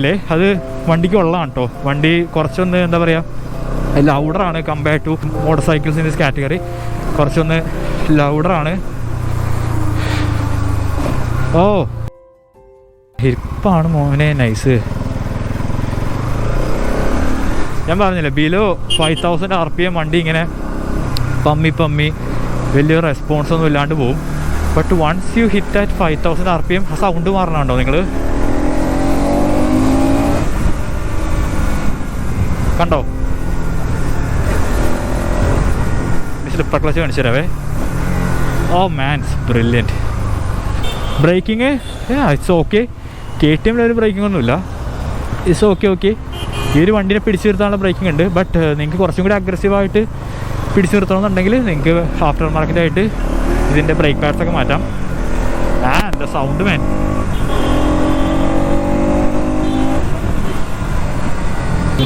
അല്ലേ അത് വണ്ടിക്ക് ഉള്ളതാണ് കേട്ടോ. വണ്ടി കുറച്ചൊന്ന് എന്താ പറയുക ലൗഡറാണ് compared to motorcycles in this category. കുറച്ചൊന്ന് ലൗഡറാണ്. ഓ ഹിപ്പാണ് മോനെ നൈസ്. ഞാൻ പറഞ്ഞില്ലേ ബിലോ 5000 RPM വണ്ടി ഇങ്ങനെ പമ്മി വലിയ റെസ്പോൺസ് ഒന്നും ഇല്ലാണ്ട് പോവും. But once you hit at 5000 RPM ആ സൗണ്ട് മാറണുണ്ടോ നിങ്ങൾ കണ്ടോ? സ്ലിപ്പർ ക്ലച്ച് കാണിച്ചു തരാവേ. Oh man's brilliant. Braking it's okay. KTM ഒരു ബ്രേക്കിംഗ് ഒന്നുമില്ല. It's okay. ഈ ഒരു വണ്ടിനെ പിടിച്ചു നിർത്താനുള്ള ബ്രേക്കിംഗ് ഉണ്ട്. ബട്ട് നിങ്ങൾക്ക് കുറച്ചും കൂടി അഗ്രസീവായിട്ട് പിടിച്ചു നിർത്തണമെന്നുണ്ടെങ്കിൽ നിങ്ങൾക്ക് ആഫ്റ്റർ മാർക്കറ്റായിട്ട് ഇതിൻ്റെ ബ്രേക്ക് പാഡ്സൊക്കെ മാറ്റാം. എന്താ സൗണ്ട് മാൻ.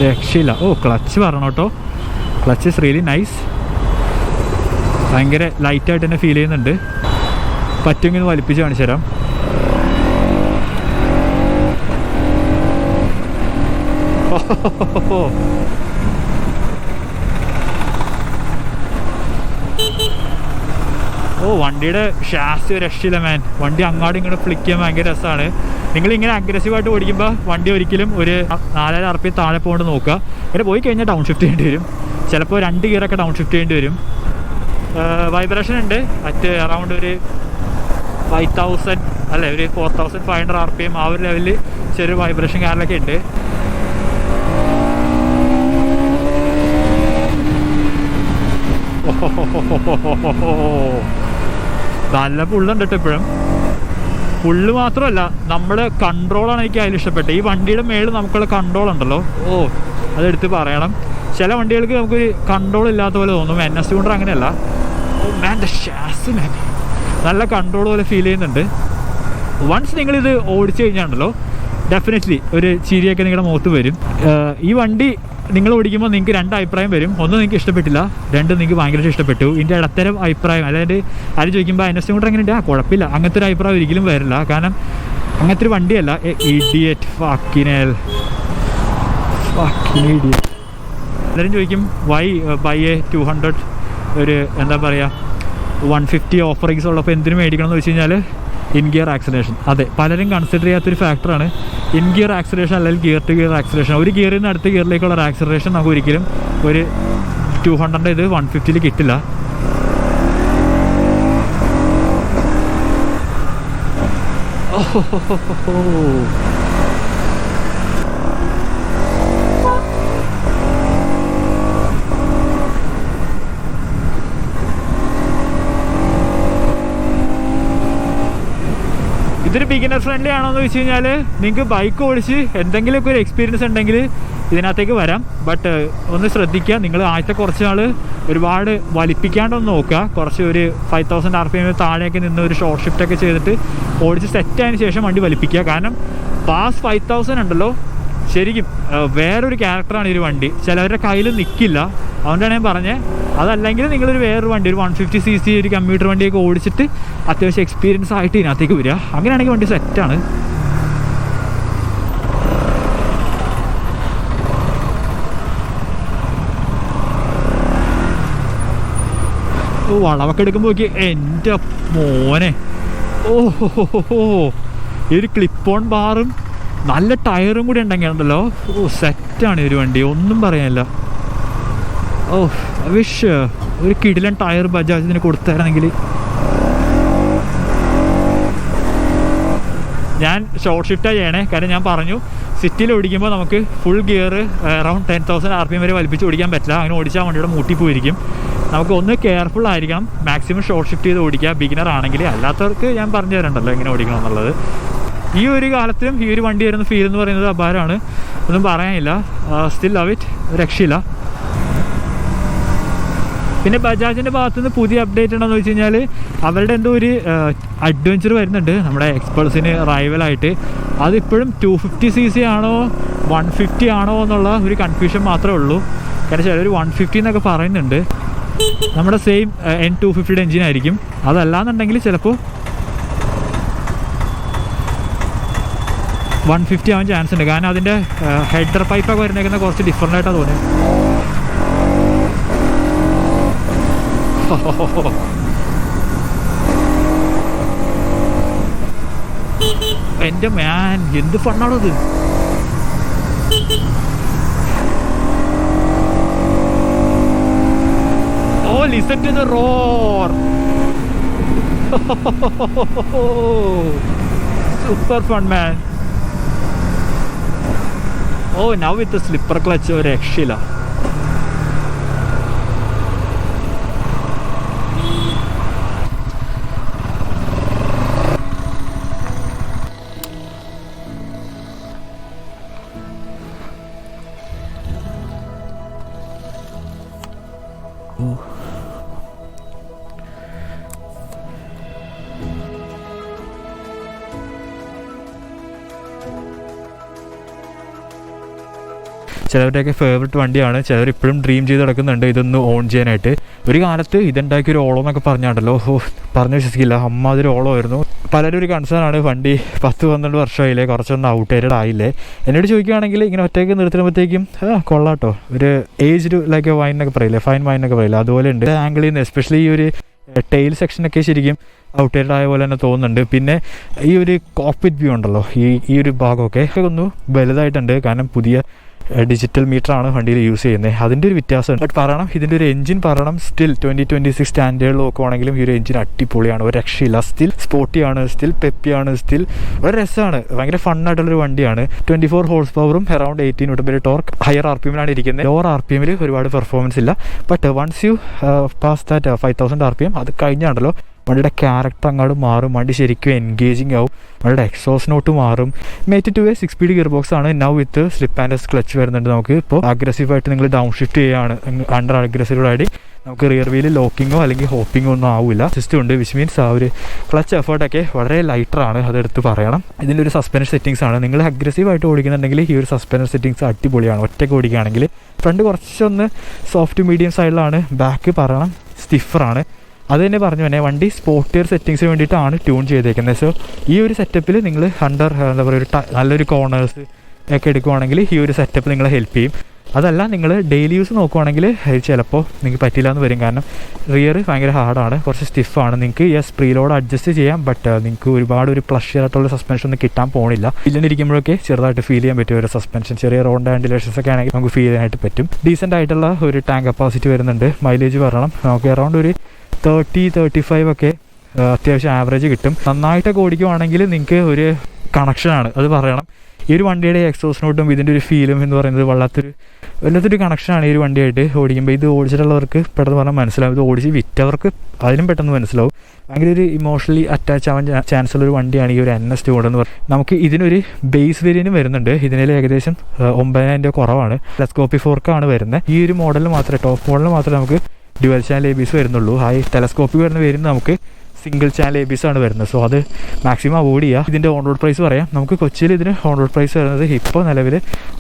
രക്ഷയില്ല. ഓ ക്ലച്ച് പറഞ്ഞു കേട്ടോ. Clutch is really nice. ഭയങ്കര ലൈറ്റായിട്ട് തന്നെ ഫീൽ ചെയ്യുന്നുണ്ട്. പറ്റുമെങ്കിൽ ഒന്ന് വലിപ്പിച്ച് കാണിച്ചു തരാം. ഓ വണ്ടിയുടെ ഷാസ് രക്ഷയില്ല മാൻ. വണ്ടി അങ്ങോട്ടും ഇങ്ങോട്ട് ഫ്ലിക്ക് ചെയ്യാൻ ഭയങ്കര രസമാണ്. നിങ്ങളിങ്ങനെ അഗ്രസീവായിട്ട് ഓടിക്കുമ്പോൾ വണ്ടി ഒരിക്കലും ഒരു 4000 RPM താഴെ പോകൊണ്ട് നോക്കുക. ഇങ്ങനെ പോയി കഴിഞ്ഞാൽ ഡൗൺ ഷിഫ്റ്റ് ചെയ്യേണ്ടി വരും. ചിലപ്പോൾ 2 ഗിയറൊക്കെ ഡൗൺ ഷിഫ്റ്റ് ചെയ്യേണ്ടി വരും. വൈബ്രേഷൻ ഉണ്ട് അറ്റ് അറൗണ്ട് ഒരു 5000 അല്ലേ ഒരു 4500 RPM ആ ഒരു ലെവലിൽ ചെറിയ വൈബ്രേഷൻ കാര്യങ്ങളൊക്കെ ഉണ്ട്. നല്ല പുള്ളുണ്ട് കേട്ടോ. ഇപ്പോഴും പുള്ള് മാത്രമല്ല നമ്മുടെ കൺട്രോളാണ് എനിക്ക് അതിൽ ഇഷ്ടപ്പെട്ടത്. ഈ വണ്ടിയുടെ മേളിൽ നമുക്കുള്ള കൺട്രോൾ ഉണ്ടല്ലോ, ഓ അതെടുത്ത് പറയണം. ചില വണ്ടികൾക്ക് നമുക്കൊരു കൺട്രോൾ ഇല്ലാത്ത പോലെ തോന്നും. NS കൊണ്ടർ അങ്ങനെയല്ല. ഓ മാൻ ദ ഷാസ് മാൻ, നല്ല കൺട്രോൾ പോലെ ഫീൽ ചെയ്യുന്നുണ്ട്. വൺസ് നിങ്ങളിത് ഓടിച്ചു കഴിഞ്ഞാണല്ലോ ഡെഫിനറ്റ്ലി ഒരു ചിരിയൊക്കെ നിങ്ങളുടെ മുഖത്ത് വരും. ഈ വണ്ടി നിങ്ങൾ ഓടിക്കുമ്പോൾ നിങ്ങൾക്ക് 2 അഭിപ്രായം വരും. ഒന്ന് നിങ്ങൾക്ക് ഇഷ്ടപ്പെട്ടില്ല, 2 നിങ്ങൾക്ക് ഭയങ്കരമായിട്ട് ഇഷ്ടപ്പെട്ടു. ഇതിൻ്റെ ഇടത്തരം അഭിപ്രായം, അതായത് ആരും ചോദിക്കുമ്പോൾ NS കൊണ്ടർ എങ്ങനെയുണ്ട്, കുഴപ്പമില്ല, അങ്ങനത്തെ ഒരു അഭിപ്രായം ഒരിക്കലും വരില്ല. കാരണം അങ്ങനത്തെ ഒരു വണ്ടിയല്ല. Idiot ഫക്കിനൽ idiot. എല്ലാവരും ചോദിക്കും വൈ ബൈ എ 200 ഒരു എന്താ പറയുക 150 ഓഫറിങ്സ് ഉള്ളപ്പോൾ എന്തിനു മേടിക്കണം എന്ന് വെച്ച് കഴിഞ്ഞാൽ ഇൻ ഗിയർ ആക്സിലറേഷൻ. അതെ, പലരും കൺസിഡർ ചെയ്യാത്തൊരു ഫാക്ടറാണ് ഇൻ ഗിയർ ആക്സിലറേഷൻ അല്ലെങ്കിൽ ഗിയർ ടു ഗിയർ ആക്സിലറേഷൻ. ഒരു ഗിയറിൽ നിന്ന് അടുത്ത ഗിയറിലേക്കുള്ള ഒരു ആക്സിലറേഷൻ നമുക്ക് ഒരിക്കലും ഒരു 200 ഇത് 150 കിട്ടില്ല. ഇതൊരു ബിഗിനർ ഫ്രണ്ട്ലി ആണോ എന്ന് വെച്ച് കഴിഞ്ഞാൽ നിങ്ങൾക്ക് ബൈക്ക് ഓടിച്ച് എന്തെങ്കിലുമൊക്കെ ഒരു എക്സ്പീരിയൻസ് ഉണ്ടെങ്കിൽ ഇതിനകത്തേക്ക് വരാം. ബട്ട് ഒന്ന് ശ്രദ്ധിക്കുക, നിങ്ങൾ ആദ്യത്തെ കുറച്ച് നാൾ ഒരുപാട് വലിപ്പിക്കാണ്ടൊന്ന് നോക്കുക. കുറച്ച് ഒരു 5000 RPM താഴെയൊക്കെ നിന്ന് ഒരു ഷോർട്ട് ഷിഫ്റ്റൊക്കെ ചെയ്തിട്ട് ഓടിച്ച് സെറ്റായതിന് ശേഷം വണ്ടി വലിപ്പിക്കുക. കാരണം പാസ് 5000 ഉണ്ടല്ലോ ശരിക്കും വേറൊരു ക്യാരക്ടറാണ് ഈ വണ്ടി. ചിലവരുടെ കയ്യിൽ നിൽക്കില്ല, അതുകൊണ്ടാണ് ഞാൻ പറഞ്ഞത്. അതല്ലെങ്കിൽ നിങ്ങളൊരു വേറൊരു വണ്ടി ഒരു 150cc ഒരു കമ്പ്യൂട്ടർ വണ്ടിയൊക്കെ ഓടിച്ചിട്ട് അത്യാവശ്യം എക്സ്പീരിയൻസ് ആയിട്ട് ഇതിനകത്തേക്ക് വരിക. അങ്ങനെയാണെങ്കിൽ വണ്ടി സെറ്റാണ്. ഓ വളവൊക്കെ എടുക്കുമ്പോൾ നോക്കി എൻ്റെ മോനെ. ഓഹോ ഈ ഒരു ക്ലിപ്പ് ഓൺ ബാറും നല്ല ടയറും കൂടി ഉണ്ടെങ്കിൽ ഉണ്ടല്ലോ ഓ സെറ്റാണ് ഈ ഒരു വണ്ടി, ഒന്നും പറയാനില്ല. ഓ വിഷ് ഒരു കിടിലൻ ടയർ ബജാജിന് കൊടുത്തായിരുന്നെങ്കിൽ. ഞാൻ ഷോർട്ട് ഷിഫ്റ്റാണ് ചെയ്യണേ, കാരണം ഞാൻ പറഞ്ഞു സിറ്റിയിൽ ഓടിക്കുമ്പോൾ നമുക്ക് ഫുൾ ഗിയർ അറൗണ്ട് 10,000 RPM വരെ വലിപ്പിച്ച് ഓടിക്കാൻ പറ്റില്ല. അങ്ങനെ ഓടിച്ചാൽ വണ്ടിയുടെ മൂട്ടി പോയിരിക്കും. നമുക്ക് ഒന്ന് കെയർഫുൾ ആയിരിക്കണം, മാക്സിമം ഷോർട്ട് ഷിഫ്റ്റ് ചെയ്ത് ഓടിക്കുക ബിഗിനർ ആണെങ്കിൽ. അല്ലാത്തവർക്ക് ഞാൻ പറഞ്ഞു തരണ്ടല്ലോ എങ്ങനെ ഓടിക്കണം എന്നുള്ളത്. ഈ ഒരു കാലത്തും ഈ ഒരു വണ്ടി വരുന്ന ഫീൽ എന്ന് പറയുന്നത് അപാരമാണ്, ഒന്നും പറയാനില്ല. സ്റ്റിൽ ലവ് ഇറ്റ്, രക്ഷയില്ല. പിന്നെ ബജാജിൻ്റെ ഭാഗത്തുനിന്ന് പുതിയ അപ്ഡേറ്റ് ഉണ്ടോയെന്ന് വെച്ച് കഴിഞ്ഞാൽ അവരുടെ എന്തോ ഒരു അഡ്വഞ്ചർ വരുന്നുണ്ട് നമ്മുടെ എക്സ്പൾസിന് റൈവലായിട്ട്. അതിപ്പോഴും 250cc ആണോ 150 ആണോ എന്നുള്ള ഒരു കൺഫ്യൂഷൻ മാത്രമേ ഉള്ളൂ. കാരണം ചിലർ 150 എന്നൊക്കെ പറയുന്നുണ്ട്. നമ്മുടെ സെയിം N250 എഞ്ചിനായിരിക്കും. അതല്ലാന്നുണ്ടെങ്കിൽ ചിലപ്പോൾ 150 ആവാൻ ചാൻസ് ഉണ്ട്. കാരണം അതിൻ്റെ ഹെഡർ പൈപ്പൊക്കെ വരുന്നേക്കുന്നത് കുറച്ച് ഡിഫറൻ്റ് ആയിട്ടാണ് തോന്നിയത്. എൻ്റെ മാൻ, എന്ത് ഫണ്ണാണോ ഇത്. Oh, listen to the roar. Super fun, man. Oh, now with the slipper clutch ഒരു രക്ഷയില്ല. ചിലവരുടെയൊക്കെ ഫേവററ്റ് വണ്ടിയാണ്. ചിലർ ഇപ്പോഴും ഡ്രീം ചെയ്ത് നടക്കുന്നുണ്ട് ഇതൊന്ന് ഓൺ ചെയ്യാനായിട്ട്. ഒരു കാലത്ത് ഇതുണ്ടാക്കിയൊരു ഓളം എന്നൊക്കെ പറഞ്ഞാണ്ടല്ലോ, പറഞ്ഞു വിശ്വസിക്കില്ല, അമ്മാതിരി ഓളമായിരുന്നു. പലരും ഒരു കൺസേൺ ആണ്, വണ്ടി 10-12 വർഷമായില്ലേ, കുറച്ചൊന്നും ഔട്ട്ഡേറ്റഡ് ആയില്ലേ. എന്നോട് ചോദിക്കുകയാണെങ്കിൽ ഇങ്ങനെ ഒറ്റയ്ക്ക് നിർത്തുമ്പോഴത്തേക്കും കൊള്ളാട്ടോ, ഒരു ഏജ്ഡ് ലൈക്ക് വൈൻ എന്നൊക്കെ പറയില്ലേ, ഫൈൻ വൈൻ എന്നൊക്കെ പറയില്ലേ, അതുപോലെ ഉണ്ട്. ആംഗിളിൽ നിന്ന് എസ്പെഷ്യലി ഈ ഒരു ടെയിൽ സെക്ഷനൊക്കെ ശരിക്കും ഔട്ട്ഡേറ്റഡ് ആയ പോലെ തന്നെ തോന്നുന്നുണ്ട്. പിന്നെ ഈ ഒരു കോക്പിറ്റ് വ്യൂ ഉണ്ടല്ലോ, ഈ ഒരു ഭാഗമൊക്കെ ഒന്ന് വലുതായിട്ടുണ്ട്. കാരണം പുതിയ ഡിജിറ്റൽ മീറ്ററാണ് വണ്ടിയിൽ യൂസ് ചെയ്യുന്നത്, അതിൻ്റെ ഒരു വ്യത്യാസമുണ്ട്. ബട്ട് പറയണം, ഇതിൻ്റെ ഒരു എഞ്ചിൻ പറയണം, സ്റ്റിൽ 2026 സ്റ്റാൻഡേർഡിൽ നോക്കുവാണെങ്കിലും ഈ ഒരു എഞ്ചിൻ അടിപൊളിയാണ്, ഒരു രക്ഷയില്ല. സ്റ്റിൽ സ്പോർട്ടിയാണ്, സ്റ്റിൽ പെപ്പിയാണ്, സ്റ്റിൽ ഒരു രസമാണ്, ഭയങ്കര ഫണ്ണായിട്ടുള്ളൊരു വണ്ടിയാണ്. 24 ഹോഴ്സ് പവറും around 18 newton torque. Higher RPM ഇരിക്കുന്നത്. ലോവർ RPM ഒരുപാട് പെർഫോമൻസ് ഇല്ല. But once you pass that 5000 RPM അത് കഴിഞ്ഞാണല്ലോ വണ്ടിയുടെ ക്യാരക്ടർ അങ്ങോട്ട് മാറും. വണ്ടി ശരിക്കും എൻഗേജിങ് ആവും. വണ്ടിയുടെ എക്സോസ് നോട്ട് മാറും. മേറ്റ് 2A 6-speed ഗിയർ ബോക്സ് ആണ്. Now with slip and clutch വരുന്നുണ്ട്. നമുക്ക് ഇപ്പോൾ അഗ്രസീവായിട്ട് നിങ്ങൾ ഡൗൺ ഷിഫ്റ്റ് ചെയ്യുകയാണ്, അണ്ടർ അഗ്രസീവായിട്ട് നമുക്ക് റിയർ വീല് ലോക്കിങ്ങോ അല്ലെങ്കിൽ ഹോപ്പിങ്ങോ ഒന്നും ആവില്ല. സിസ്റ്റം ഉണ്ട്, വിച്ച് മീൻസ് ആ ഒരു ക്ലച്ച് എഫേർട്ടൊക്കെ വളരെ ലൈറ്ററാണ്, അതെടുത്ത് പറയണം. ഇതിൻ്റെ ഒരു സസ്പെൻഷൻ സെറ്റിംഗ്സ് ആണ്. നിങ്ങൾ അഗ്രസീവായിട്ട് ഓടിക്കുന്നുണ്ടെങ്കിൽ ഈ ഒരു സസ്പെൻഷൻ സെറ്റിംഗ്സ് അടിപൊളിയാണ്. ഒറ്റയ്ക്ക് ഓടിക്കുകയാണെങ്കിൽ ഫ്രണ്ട് കുറച്ചൊന്ന് സോഫ്റ്റ് മീഡിയം സൈഡിലാണ്, ബാക്ക് പറയണം സ്റ്റിഫറാണ്. അത് തന്നെ പറഞ്ഞു തന്നെ വണ്ടി സ്പോർട്ടിയർ സെറ്റിങ്സിന് വേണ്ടിയിട്ടാണ് ട്യൂൺ ചെയ്തേക്കുന്നത്. സോ ഈ ഒരു സെറ്റപ്പിൽ നിങ്ങൾ അണ്ടർ എന്താ പറയുക ഒരു നല്ലൊരു കോർണേഴ്സ് ഒക്കെ എടുക്കുവാണെങ്കിൽ ഈ ഒരു സെറ്റപ്പ് നിങ്ങളെ ഹെൽപ്പ് ചെയ്യും. അതല്ല നിങ്ങൾ ഡെയിലി യൂസ് നോക്കുവാണെങ്കിൽ ചിലപ്പോൾ നിങ്ങൾക്ക് പറ്റില്ല എന്ന് വരും. കാരണം റിയർ ഭയങ്കര ഹാർഡാണ്, കുറച്ച് സ്റ്റിഫാണ്. നിങ്ങൾക്ക് പ്രീലോഡ് അഡ്ജസ്റ്റ് ചെയ്യാം, ബട്ട് നിങ്ങൾക്ക് ഒരുപാട് ഒരു പ്ലഷർ ആയിട്ടുള്ള സസ്പെൻഷൻ ഒന്നും കിട്ടാൻ പോണില്ല. ഇരിക്കുമ്പോഴൊക്കെ ചെറുതായിട്ട് ഫീൽ ചെയ്യാൻ പറ്റും ഒരു സസ്പെൻഷൻ. ചെറിയ റോഡ് ആൻഡിലേഷൻസ് ഒക്കെ ആണെങ്കിൽ നമുക്ക് ഫീൽ ചെയ്യാനായിട്ട് പറ്റും. ഡീസൻ്റ് ആയിട്ടുള്ള ഒരു ടാങ്ക് കപ്പാസിറ്റി വരുന്നുണ്ട്. മൈലേജ് പറയണം നമുക്ക് അറൗണ്ട് ഒരു 30-35 ഒക്കെ അത്യാവശ്യം ആവറേജ് കിട്ടും. നന്നായിട്ടൊക്കെ ഓടിക്കുവാണെങ്കിൽ നിങ്ങൾക്ക് ഒരു കണക്ഷനാണ്, അത് പറയണം. ഈ ഒരു വണ്ടിയുടെ എക്സോസ് നോട്ടും ഇതിൻ്റെ ഒരു ഫീലും എന്ന് പറയുന്നത് വല്ലാത്തൊരു കണക്ഷനാണ് ഈ ഒരു വണ്ടിയായിട്ട് ഓടിക്കുമ്പോൾ. ഇത് ഓടിച്ചിട്ടുള്ളവർക്ക് പെട്ടെന്ന് പറഞ്ഞാൽ മനസ്സിലാവും, ഇത് ഓടിച്ച് വിറ്റവർക്ക് അതിനും പെട്ടെന്ന് മനസ്സിലാവും. ഭയങ്കര ഒരു ഇമോഷണലി അറ്റാച്ച് ആവാൻ ചാൻസ് ഉള്ളൊരു വണ്ടിയാണ് ഈ ഒരു NS 200 എന്ന് പറയുന്നത്. നമുക്ക് ഇതിനൊരു ബേസ് വേരിയൻറ്റും വരുന്നുണ്ട്. ഇതിൽ ഏകദേശം 9000 കുറവാണ്. ടെലസ്കോപ്പി ഫോർക്കാണ് വരുന്നത്. ഈ ഒരു മോഡലിൽ മാത്രമേ, ടോപ്പ് മോഡലിൽ മാത്രമേ നമുക്ക് ഡ്യുവൽ ചാനൽ ABS വരുന്നുള്ളൂ. ടെലസ്കോപ്പി വരുന്ന വരുന്നത് നമുക്ക് സിംഗിൾ ചാനൽ ABS ആണ് വരുന്നത്. സോ അത് മാക്സിമം അവോയ്ഡ് ചെയ്യുക. ഇതിൻ്റെ ഓൺ റോഡ് പ്രൈസ് പറയാം. നമുക്ക് കൊച്ചിയിൽ ഇതിന് ഓൺ റോഡ് പ്രൈസ് വരുന്നത് ഇപ്പോൾ നിലവിൽ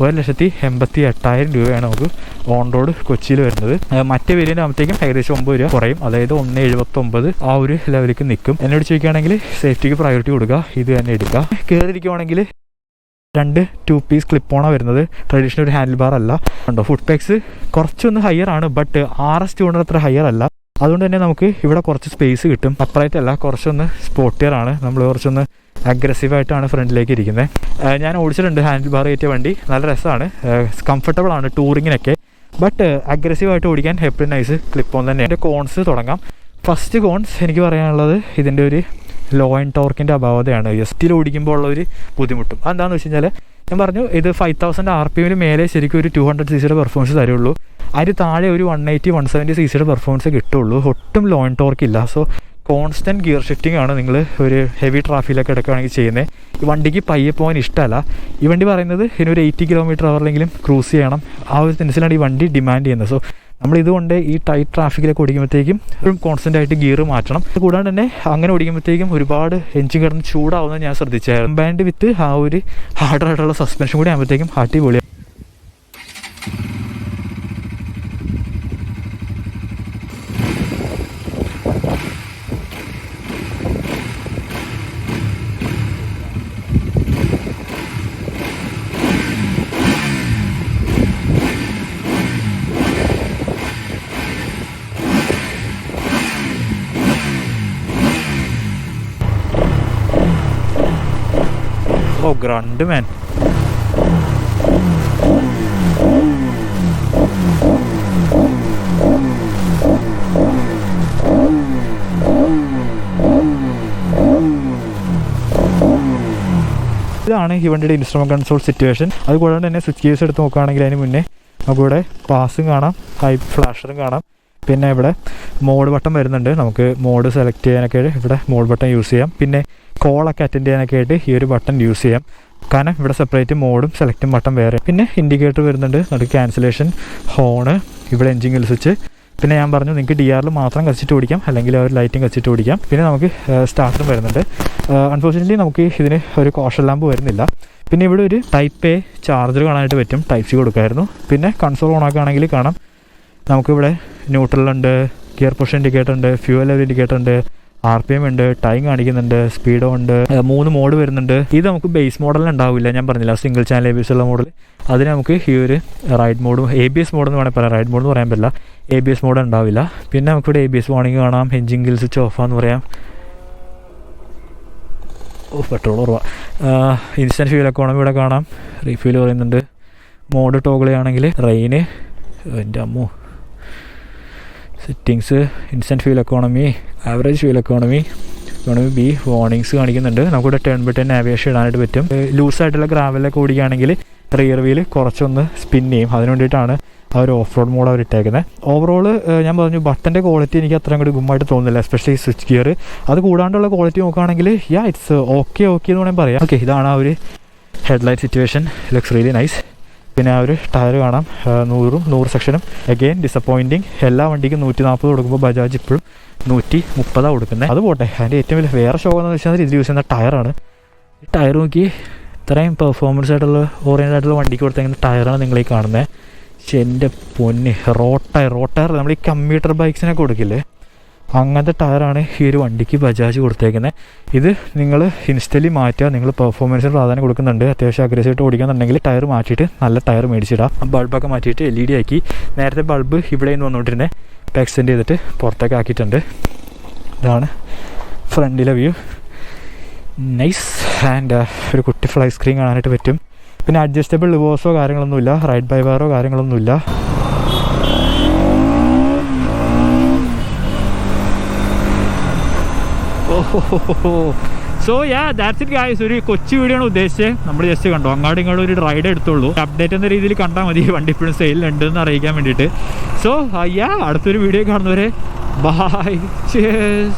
1,88,000 രൂപയാണ് നമുക്ക് ഓൺ റോഡ് കൊച്ചിയിൽ വരുന്നത്. മറ്റേ വേരിയൻ്റ് ആകുമ്പോഴത്തേക്കും ഏകദേശം 9 രൂപ കുറയും, അതായത് 1,79 ആ ഒരു ലെവലിലേക്ക് നിൽക്കും. എന്നോട് ചോദിക്കുകയാണെങ്കിൽ സേഫ്റ്റിക്ക് പ്രയോറിറ്റി കൊടുക്കുക, ഇത് തന്നെ എടുക്കുക. കയറിയിരിക്കുവാണെങ്കിൽ 2 2-piece ക്ലിപ്പോണാണ് വരുന്നത്. ട്രഡീഷണൽ ഒരു ഹാൻഡിൽ ബാർ അല്ല. ഉണ്ടോ ഫുഡ് പെക്സ് കുറച്ചൊന്ന് ഹയർ ആണ്, ബട്ട് RS 200 അത്ര ഹയർ അല്ല. അതുകൊണ്ട് തന്നെ നമുക്ക് ഇവിടെ കുറച്ച് സ്പേസ് കിട്ടും. അപ്രൈറ്റ് അല്ല, കുറച്ചൊന്ന് സ്പോർട്ടിയർ ആണ്. നമ്മൾ കുറച്ചൊന്ന് അഗ്രസീവായിട്ടാണ് ഫ്രണ്ടിലേക്ക് ഇരിക്കുന്നത്. ഞാൻ ഓടിച്ചിട്ടുണ്ട് ഹാൻഡിൽ ബാർ കയറ്റിയ വണ്ടി, നല്ല രസമാണ്, കംഫർട്ടബിൾ ആണ് ടൂറിങ്ങിനൊക്കെ. ബട്ട് അഗ്രസീവായിട്ട് ഓടിക്കാൻ എപ്പോഴും നൈസ് ക്ലിപ്പ് ഓൺ തന്നെ. എൻ്റെ കോൺസ് തുടങ്ങാം. ഫസ്റ്റ് കോൺസ് എനിക്ക് പറയാനുള്ളത് ഇതിൻ്റെ ഒരു ലോ ആൻഡ് ടോർക്കിൻ്റെ അഭാവതയാണ്. എസ്റ്റിൽ ഓടിക്കുമ്പോൾ ഉള്ള ഒരു ബുദ്ധിമുട്ടും അതെന്താണെന്ന് വെച്ച് കഴിഞ്ഞാൽ, ഞാൻ പറഞ്ഞു ഇത് 5000 RPM മേലെ ശരിക്കും ഒരു 200 cc പെർഫോമൻസ് തരുള്ളൂ. അതിന് താഴെ ഒരു 180-170 cc പെർഫോമൻസ് കിട്ടുള്ളൂ. ഒട്ടും ലോ ആൻഡ് ടോർക്ക് ഇല്ല. സോ കോൺസ്റ്റൻറ്റ് ഗിയർ ഷിഫ്റ്റിംഗ് ആണ് നിങ്ങൾ ഒരു ഹെവി ട്രാഫിക്കിലൊക്കെ എടുക്കുകയാണെങ്കിൽ ചെയ്യുന്നത്. ഈ വണ്ടിക്ക് പയ്യെ പോകാൻ ഇഷ്ടമല്ല. ഈ വണ്ടി പറയുന്നത് ഇതിനൊരു 80 km/h ക്രൂസ് ചെയ്യണം. ആ ഒരു സെൻസിലാണ് ഈ വണ്ടി ഡിമാൻഡ് ചെയ്യുന്നത്. സോ നമ്മളിതുകൊണ്ട് ഈ ടൈറ്റ് ട്രാഫിക്കിലൊക്കെ ഓടിക്കുമ്പോഴത്തേക്കും കോൺസ്റ്റൻ്റ് ആയിട്ട് ഗിയർ മാറ്റണം. കൂടാണ്ട് തന്നെ അങ്ങനെ ഓടിക്കുമ്പോഴത്തേക്കും ഒരുപാട് എഞ്ചിൻ കിടന്ന് ചൂടാവുന്നത് ഞാൻ ശ്രദ്ധിച്ചായിരുന്നു. കമ്പൈൻഡ് വിത്ത് ആ ഒരു ഹാർഡായിട്ടുള്ള സസ്പെൻഷൻ കൂടി ആകുമ്പോഴത്തേക്കും അടിപൊളിയാണ്. ഓ ഗ്രണ്ട് മാൻ. ഇതാണ് ഈ വണ്ടിയുടെ ഇൻസ്ട്രുമെന്റ് കൺസോൾ സിറ്റുവേഷൻ. അതുകൂടാണ്ട് തന്നെ സ്വിച്ച് കേസ് എടുത്ത് നോക്കുകയാണെങ്കിൽ അതിന് മുന്നേ നമുക്കിവിടെ പാസും കാണാം, ഹൈ ഫ്ലാഷറും കാണാം. പിന്നെ ഇവിടെ മോഡ് ബട്ടൺ വരുന്നുണ്ട്. നമുക്ക് മോഡ് സെലക്ട് ചെയ്യാനൊക്കെ ഇവിടെ മോഡ് ബട്ടൺ യൂസ് ചെയ്യാം. പിന്നെ കോളൊക്കെ അറ്റൻഡ് ചെയ്യാനൊക്കെ ആയിട്ട് ഈ ഒരു ബട്ടൺ യൂസ് ചെയ്യാം. കാരണം ഇവിടെ സെപ്പറേറ്റ് മോഡും സെലക്റ്റും ബട്ടൺ വേറെ. പിന്നെ ഇൻഡിക്കേറ്റർ വരുന്നുണ്ട്, നമുക്ക് ക്യാൻസലേഷൻ, ഹോണ്, ഇവിടെ എൻജിൻ കിൽ സ്വിച്ച്. പിന്നെ ഞാൻ പറഞ്ഞു നിങ്ങൾക്ക് DRL മാത്രം കത്തിച്ചിട്ട് ഓടിക്കാം, അല്ലെങ്കിൽ ഒരു ലൈറ്റും കത്തിച്ചിട്ട് ഓടിക്കാം. പിന്നെ നമുക്ക് സ്റ്റാർട്ടറും വരുന്നുണ്ട്. അൺഫോർച്യുനേറ്റ്ലി നമുക്ക് ഇതിന് ഒരു കോഷൻ ലാമ്പ് വരുന്നില്ല. പിന്നെ ഇവിടെ ഒരു ടൈപ്പ് എ ചാർജർ കാണാനായിട്ട് പറ്റും, ടൈപ്പ് സി കൊടുക്കായിരുന്നു. പിന്നെ കൺസോൾ ഓൺ ആക്കുകയാണെങ്കിൽ കാണാം നമുക്കിവിടെ ന്യൂട്രലുണ്ട്, ഗിയർ പുഷ് ഇൻഡിക്കേറ്റർ ഉണ്ട്, ഫ്യൂവൽ ലെവൽ ഇൻഡിക്കേറ്റർ ഉണ്ട്, RPM ഉണ്ട്, ടൈം കാണിക്കുന്നുണ്ട്, സ്പീഡോ ഉണ്ട്. 3 മോഡ് വരുന്നുണ്ട്. ഇത് നമുക്ക് ബേസ് മോഡലിന് ഉണ്ടാവില്ല, ഞാൻ പറഞ്ഞില്ല സിംഗിൾ ചാനൽ ABS ഉള്ള മോഡൽ. അതിന് നമുക്ക് ഈ ഒരു റൈഡ് മോഡും ABS മോഡെന്ന് വേണമെങ്കിൽ പറയാം, റൈഡ് മോഡ് എന്ന് പറയാൻ പറ്റില്ല, ABS മോഡ് ഉണ്ടാവില്ല. പിന്നെ നമുക്കിവിടെ ABS വാർണിംഗ് കാണാം, എൻജിൻ ഗിൽ സ്വിച്ച് ഓഫാന്ന് പറയാം. പെട്രോൾ കുറവാ. ഇൻസ്റ്റൻറ്റ് ഫ്യൂൽ എക്കോണമി ഇവിടെ കാണാം, റീഫ്യൂൽ പറയുന്നുണ്ട്. മോഡ് ടോഗിൾ ചെയ്യുകയാണെങ്കിൽ റെയിന്, എൻ്റെ അമ്മോ, settings, instant fuel economy, average fuel economy B, warnings കാണിക്കുന്നുണ്ട്. നമുക്കിവിടെ ടേൺ ബൈ ടേൺ നാവിഗേഷൻ ഇടാനായിട്ട് പറ്റും. ലൂസായിട്ടുള്ള ഗ്രാവലൊക്കെ ഓടിക്കുകയാണെങ്കിൽ റിയർ വീൽ കുറച്ചൊന്ന് സ്പിൻ ചെയ്യും, അതിന് വേണ്ടിയിട്ടാണ് ആ ഒരു ഓഫ് റോഡ് മോഡ് അവർ ഇട്ടേക്കുന്നത്. ഓവറോൾ ഞാൻ പറഞ്ഞു ബട്ടൻ്റെ ക്വാളിറ്റി എനിക്ക് അത്രയും കൂടി ഗുമ്മായിട്ട് തോന്നുന്നില്ല, എസ്പെഷ്യലി സ്വിച്ച് ഗിയർ. അത് കൂടാണ്ടുള്ള ക്വാളിറ്റി നോക്കുകയാണെങ്കിൽ ഇറ്റ്സ് ഓക്കെ എന്ന് വേണമെങ്കിൽ പറയാം. ഓക്കെ, ഇതാണ് ആ ഒരു headlight situation, looks really nice. പിന്നെ ആ ഒരു ടയർ കാണാം, 100 സെക്ഷനും. അഗെയിൻ ഡിസപ്പോയിൻറ്റിങ്, എല്ലാ വണ്ടിക്കും 140 കൊടുക്കുമ്പോൾ ബജാജ് ഇപ്പോഴും 130 കൊടുക്കുന്നത്. അത് പോട്ടെ, അതിൻ്റെ ഏറ്റവും വലിയ വേറെ ഷോ എന്ന് വെച്ചാൽ ഇത് യൂസ് ചെയ്യുന്ന ടയറാണ്. ഈ ടയർ നോക്കി, ഇത്രയും പെർഫോമൻസ് ആയിട്ടുള്ള ഓറിയൻറ്റഡ് ആയിട്ടുള്ള വണ്ടിക്ക് കൊടുത്തേക്കുന്ന ടയറാണ് നിങ്ങളീ കാണുന്നത്. പക്ഷെ എൻ്റെ പൊന്ന്, റോട്ടയർ നമ്മൾ ഈ കമ്പ്യൂട്ടർ ബൈക്സിനൊക്കെ കൊടുക്കില്ലേ, അങ്ങനത്തെ ടയറാണ് ഈ ഒരു വണ്ടിക്ക് ബജാജ് കൊടുത്തേക്കുന്നത്. ഇത് നിങ്ങൾ ഇൻസ്റ്റലി മാറ്റുക, നിങ്ങൾ പെർഫോമൻസിന് പ്രാധാന്യം കൊടുക്കുന്നുണ്ട്, അത്യാവശ്യം അഗ്രസീവായിട്ട് ഓടിക്കുന്നുണ്ടെങ്കിൽ ടയർ മാറ്റിയിട്ട് നല്ല ടയർ മേടിച്ചിടാം. ബൾബൊക്കെ മാറ്റിയിട്ട് LED ആക്കി. നേരത്തെ ബൾബ് ഇവിടെ നിന്ന് വന്നുകൊണ്ടിരുന്നത് ഇപ്പോൾ എക്സ്റ്റെൻഡ് ചെയ്തിട്ട് പുറത്തേക്ക് ആക്കിയിട്ടുണ്ട്. ഇതാണ് ഫ്രണ്ടിലെ വ്യൂ, നൈസ്. ആൻഡ് ഒരു കുട്ടി ഫ്ലൈ സ്ക്രീൻ കാണാനായിട്ട് പറ്റും. പിന്നെ അഡ്ജസ്റ്റബിൾ റിവേഴ്സോ കാര്യങ്ങളൊന്നുമില്ല, റൈഡ് ബൈ വയറോ കാര്യങ്ങളൊന്നുമില്ല. So that's it guys. ഒരു കൊച്ചു വീഡിയോ ആണ് ഉദ്ദേശിച്ചത്. നമ്മൾ ജസ്റ്റ് കണ്ടു, അങ്ങോട്ടും ഇങ്ങോട്ടും ഒരു റൈഡ് എടുത്തുള്ളൂ. അപ്ഡേറ്റ് എന്ന രീതിയിൽ കണ്ടാൽ മതി, വണ്ടി ഇപ്പോഴും സെയിലുണ്ട് എന്ന് അറിയിക്കാൻ വേണ്ടിയിട്ട്. സോ അടുത്തൊരു വീഡിയോ കാണുന്നവരെ ബൈ, cheers.